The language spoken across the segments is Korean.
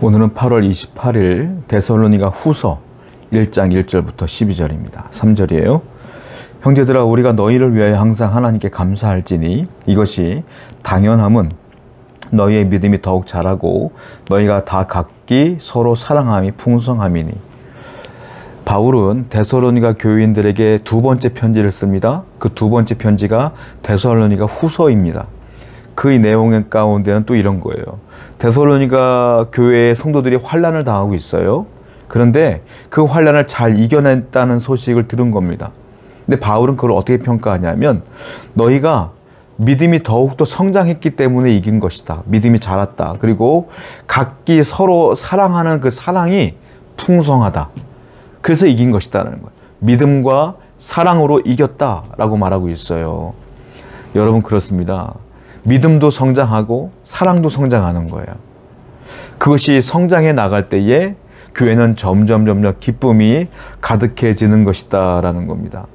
오늘은 8월 28일 데살로니가 후서 1장 1절부터 12절입니다. 3절이에요. 형제들아, 우리가 너희를 위하여 항상 하나님께 감사할지니 이것이 당연함은 너희의 믿음이 더욱 자라고 너희가 다 각기 서로 사랑함이 풍성함이니. 바울은 데살로니가 교인들에게 두 번째 편지를 씁니다. 그 두 번째 편지가 데살로니가 후서입니다. 그 내용 가운데는 또 이런 거예요. 데살로니가 교회의 성도들이 환난을 당하고 있어요. 그런데 그 환난을 잘 이겨냈다는 소식을 들은 겁니다. 근데 바울은 그걸 어떻게 평가하냐면, 너희가 믿음이 더욱더 성장했기 때문에 이긴 것이다. 믿음이 자랐다. 그리고 각기 서로 사랑하는 그 사랑이 풍성하다. 그래서 이긴 것이다라는 거예요. 믿음과 사랑으로 이겼다라고 말하고 있어요. 여러분, 그렇습니다. 믿음도 성장하고 사랑도 성장하는 거예요. 그것이 성장해 나갈 때에 교회는 점점 기쁨이 가득해지는 것이다 라는 겁니다.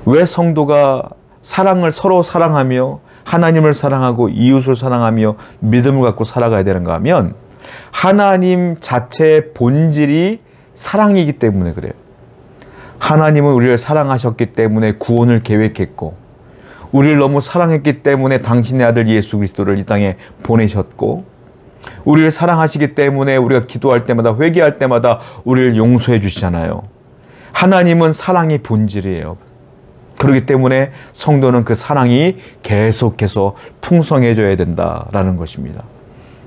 왜 성도가 사랑을 서로 사랑하며 하나님을 사랑하고 이웃을 사랑하며 믿음을 갖고 살아가야 되는가 하면, 하나님 자체의 본질이 사랑이기 때문에 그래요. 하나님은 우리를 사랑하셨기 때문에 구원을 계획했고, 우리를 너무 사랑했기 때문에 당신의 아들 예수 그리스도를 이 땅에 보내셨고, 우리를 사랑하시기 때문에 우리가 기도할 때마다, 회개할 때마다 우리를 용서해 주시잖아요. 하나님은 사랑이 본질이에요. 그렇기 때문에 성도는 그 사랑이 계속해서 풍성해져야 된다라는 것입니다.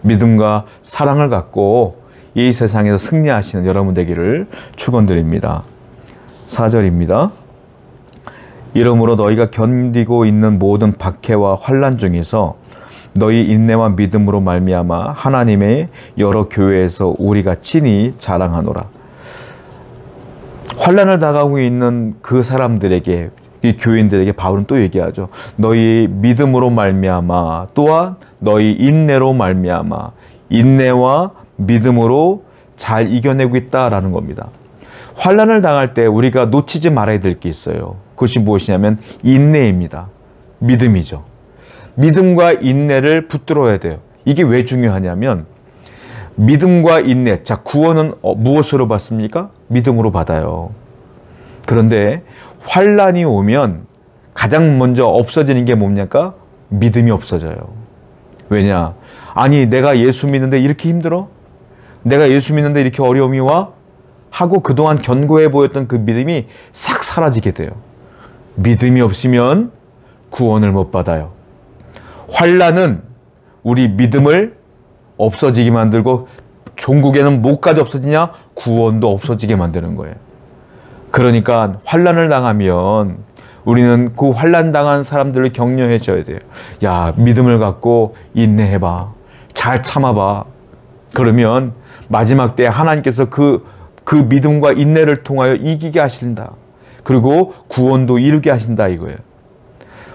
믿음과 사랑을 갖고 이 세상에서 승리하시는 여러분 되기를 축원드립니다. 4절입니다. 이러므로 너희가 견디고 있는 모든 박해와 환난 중에서 너희 인내와 믿음으로 말미암아 하나님의 여러 교회에서 우리가 친히 자랑하노라. 환난을 당하고 있는 그 사람들에게, 이 교인들에게 바울은 또 얘기하죠. 너희 믿음으로 말미암아, 또한 너희 인내로 말미암아, 인내와 믿음으로 잘 이겨내고 있다라는 겁니다. 환난을 당할 때 우리가 놓치지 말아야 될 게 있어요. 그것이 무엇이냐면 인내입니다. 믿음이죠. 믿음과 인내를 붙들어야 돼요. 이게 왜 중요하냐면, 믿음과 인내, 자, 구원은 무엇으로 받습니까? 믿음으로 받아요. 그런데 환난이 오면 가장 먼저 없어지는 게 뭡니까? 믿음이 없어져요. 왜냐? 아니, 내가 예수 믿는데 이렇게 힘들어? 내가 예수 믿는데 이렇게 어려움이 와? 하고 그동안 견고해 보였던 그 믿음이 싹 사라지게 돼요. 믿음이 없으면 구원을 못 받아요. 환난은 우리 믿음을 없어지게 만들고, 종국에는 뭐까지 없어지냐? 구원도 없어지게 만드는 거예요. 그러니까 환난을 당하면 우리는 그 환난 당한 사람들을 격려해 줘야 돼요. 야, 믿음을 갖고 인내해봐. 잘 참아봐. 그러면 마지막 때 하나님께서 그 믿음과 인내를 통하여 이기게 하신다. 그리고 구원도 이루게 하신다 이거예요.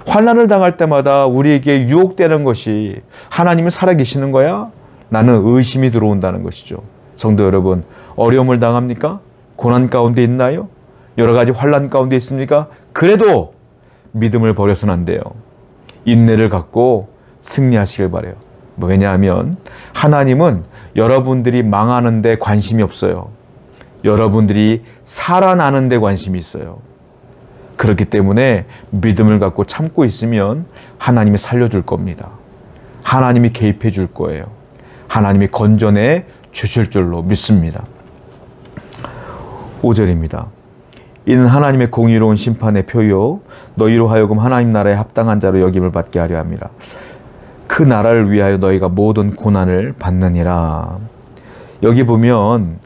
환난을 당할 때마다 우리에게 유혹되는 것이, 하나님이 살아계시는 거야? 나는 의심이 들어온다는 것이죠. 성도 여러분, 어려움을 당합니까? 고난 가운데 있나요? 여러 가지 환난 가운데 있습니까? 그래도 믿음을 버려서는 안 돼요. 인내를 갖고 승리하시길 바라요. 왜냐하면 하나님은 여러분들이 망하는 데 관심이 없어요. 여러분들이 살아나는 데 관심이 있어요. 그렇기 때문에 믿음을 갖고 참고 있으면 하나님이 살려줄 겁니다. 하나님이 개입해 줄 거예요. 하나님이 건져내 주실 줄로 믿습니다. 5절입니다. 이는 하나님의 공의로운 심판의 표요 너희로 하여금 하나님 나라에 합당한 자로 여김을 받게 하려 함이라. 그 나라를 위하여 너희가 모든 고난을 받느니라. 여기 보면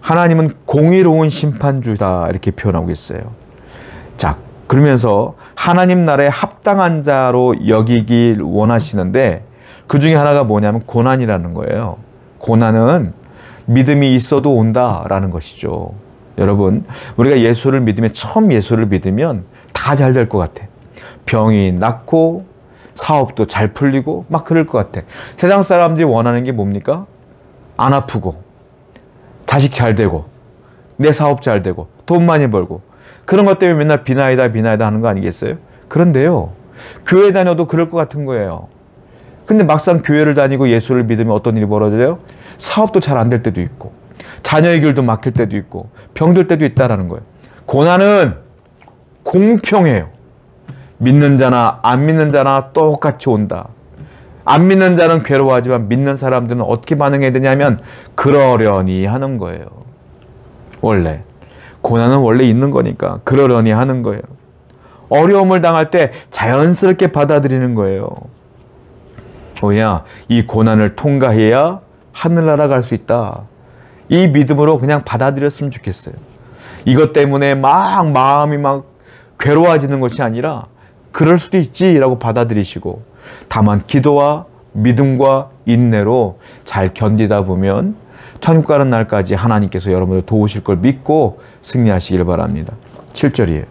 하나님은 공의로운 심판주다 이렇게 표현하고 있어요. 자, 그러면서 하나님 나라에 합당한 자로 여기길 원하시는데, 그 중에 하나가 뭐냐면 고난이라는 거예요. 고난은 믿음이 있어도 온다라는 것이죠. 여러분, 우리가 예수를 믿으면, 처음 예수를 믿으면 다 잘 될 것 같아. 병이 낫고 사업도 잘 풀리고 막 그럴 것 같아. 세상 사람들이 원하는 게 뭡니까? 안 아프고, 자식 잘 되고, 내 사업 잘 되고, 돈 많이 벌고, 그런 것 때문에 맨날 비나이다 하는 거 아니겠어요? 그런데요, 교회 다녀도 그럴 것 같은 거예요. 근데 막상 교회를 다니고 예수를 믿으면 어떤 일이 벌어져요? 사업도 잘 안 될 때도 있고, 자녀의 길도 막힐 때도 있고, 병들 때도 있다라는 거예요. 고난은 공평해요. 믿는 자나 안 믿는 자나 똑같이 온다. 안 믿는 자는 괴로워하지만 믿는 사람들은 어떻게 반응해야 되냐면 그러려니 하는 거예요. 원래 고난은 원래 있는 거니까 그러려니 하는 거예요. 어려움을 당할 때 자연스럽게 받아들이는 거예요. 왜냐? 이 고난을 통과해야 하늘나라 갈 수 있다. 이 믿음으로 그냥 받아들였으면 좋겠어요. 이것 때문에 마음이 괴로워지는 것이 아니라 그럴 수도 있지라고 받아들이시고, 다만 기도와 믿음과 인내로 잘 견디다 보면 천국 가는 날까지 하나님께서 여러분을 도우실 걸 믿고 승리하시길 바랍니다. 7절이에요.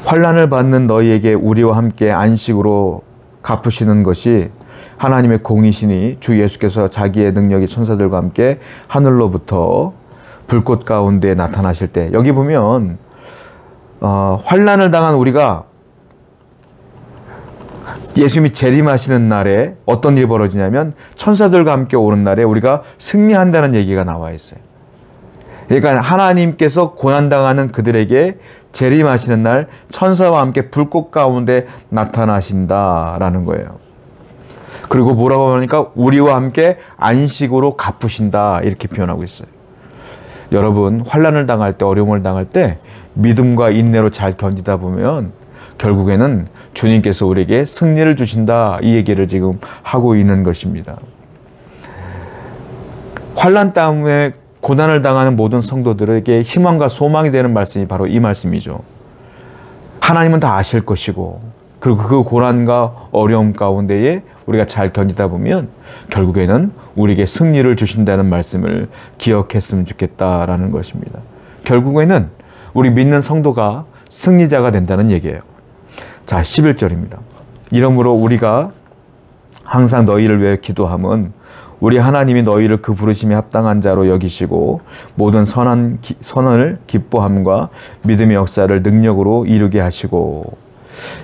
환난을 받는 너희에게 우리와 함께 안식으로 갚으시는 것이 하나님의 공이시니 주 예수께서 자기의 능력이 천사들과 함께 하늘로부터 불꽃 가운데 나타나실 때, 여기 보면 환난을 당한 우리가 예수님이 재림하시는 날에 어떤 일이 벌어지냐면 천사들과 함께 오는 날에 우리가 승리한다는 얘기가 나와 있어요. 그러니까 하나님께서 고난당하는 그들에게 재림하시는 날 천사와 함께 불꽃 가운데 나타나신다라는 거예요. 그리고 뭐라고 하니까 우리와 함께 안식으로 갚으신다 이렇게 표현하고 있어요. 여러분, 환난을 당할 때, 어려움을 당할 때 믿음과 인내로 잘 견디다 보면 결국에는 주님께서 우리에게 승리를 주신다, 이 얘기를 지금 하고 있는 것입니다. 환난 때문에 고난을 당하는 모든 성도들에게 희망과 소망이 되는 말씀이 바로 이 말씀이죠. 하나님은 다 아실 것이고, 그리고 그 고난과 어려움 가운데에 우리가 잘 견디다 보면 결국에는 우리에게 승리를 주신다는 말씀을 기억했으면 좋겠다라는 것입니다. 결국에는 우리 믿는 성도가 승리자가 된다는 얘기예요. 자, 11절입니다. 이러므로 우리가 항상 너희를 위해 기도함은 우리 하나님이 너희를 그 부르심에 합당한 자로 여기시고 모든 선을 기뻐함과 믿음의 역사를 능력으로 이루게 하시고,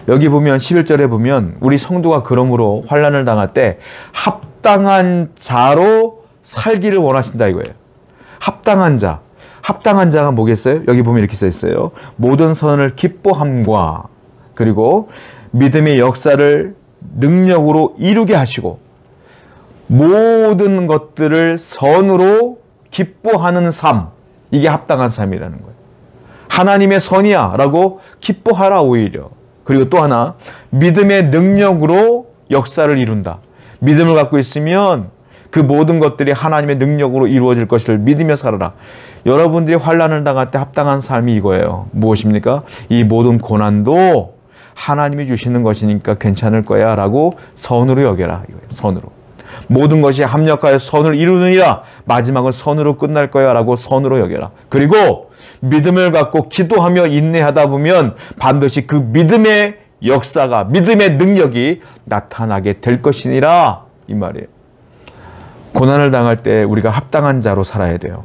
여기 보면 11절에 보면 우리 성도가 그러므로 환난을 당할 때 합당한 자로 살기를 원하신다 이거예요. 합당한 자. 합당한 자가 뭐겠어요? 여기 보면 이렇게 써 있어요. 모든 선을 기뻐함과 그리고 믿음의 역사를 능력으로 이루게 하시고, 모든 것들을 선으로 기뻐하는 삶, 이게 합당한 삶이라는 거예요. 하나님의 선이야 라고 기뻐하라 오히려. 그리고 또 하나, 믿음의 능력으로 역사를 이룬다. 믿음을 갖고 있으면 그 모든 것들이 하나님의 능력으로 이루어질 것을 믿으며 살아라. 여러분들이 환난을 당할 때 합당한 삶이 이거예요. 무엇입니까? 이 모든 고난도 하나님이 주시는 것이니까 괜찮을 거야 라고 선으로 여겨라 이거예요. 선으로. 모든 것이 합력하여 선을 이루느니라. 마지막은 선으로 끝날 거야 라고 선으로 여겨라. 그리고 믿음을 갖고 기도하며 인내하다 보면 반드시 그 믿음의 역사가, 믿음의 능력이 나타나게 될 것이니라, 이 말이에요. 고난을 당할 때 우리가 합당한 자로 살아야 돼요.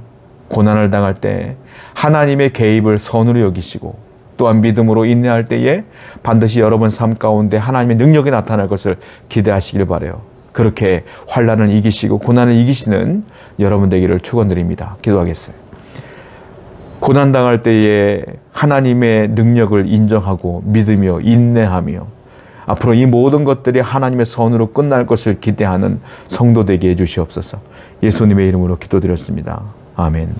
고난을 당할 때 하나님의 개입을 선으로 여기시고, 또한 믿음으로 인내할 때에 반드시 여러분 삶 가운데 하나님의 능력이 나타날 것을 기대하시길 바라요. 그렇게 환난을 이기시고 고난을 이기시는 여러분 되기를 축원드립니다. 기도하겠어요. 고난당할 때에 하나님의 능력을 인정하고 믿으며 인내하며 앞으로 이 모든 것들이 하나님의 선으로 끝날 것을 기대하는 성도 되게 해주시옵소서. 예수님의 이름으로 기도드렸습니다. 아멘.